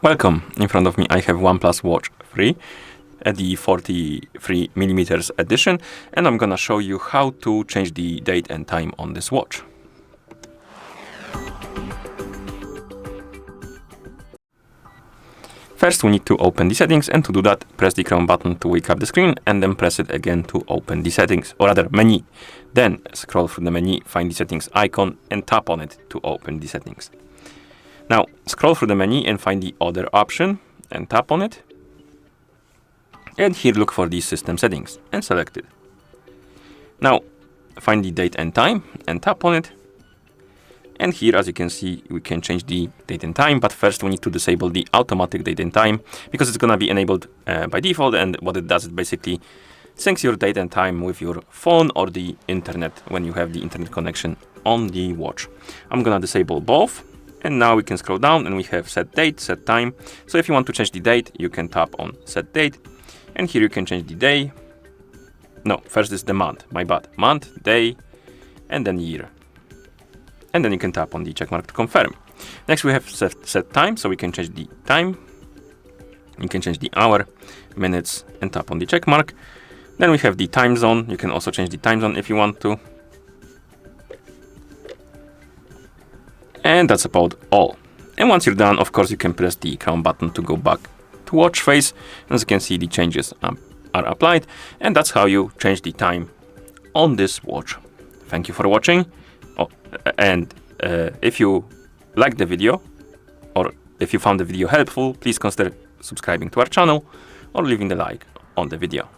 Welcome. In front of me I have OnePlus Watch 3, the 43mm edition, and I'm gonna show you how to change the date and time on this watch. First we need to open the settings, and to do that press the Chrome button to wake up the screen and then press it again to open the settings, or rather menu. Then scroll through the menu, find the settings icon and tap on it to open the settings. Now scroll through the menu and find the other option and tap on it. And here look for the system settings and select it. Now find the date and time and tap on it. And here, as you can see, we can change the date and time, but first we need to disable the automatic date and time because it's gonna be enabled by default, and what it does is basically syncs your date and time with your phone or the internet when you have the internet connection on the watch. I'm gonna disable both. And now we can scroll down and we have set date, set time. So if you want to change the date, you can tap on set date. And here you can change the day. No, first is the month, my bad. Month, day, and then year. And then you can tap on the check mark to confirm. Next we have set time, so we can change the time. You can change the hour, minutes, and tap on the check mark. Then we have the time zone. You can also change the time zone if you want to. And that's about all. And once you're done, of course, you can press the Chrome button to go back to watch face. As you can see, the changes are applied. And that's how you change the time on this watch. Thank you for watching. Oh, and if you liked the video, or if you found the video helpful, please consider subscribing to our channel or leaving a like on the video.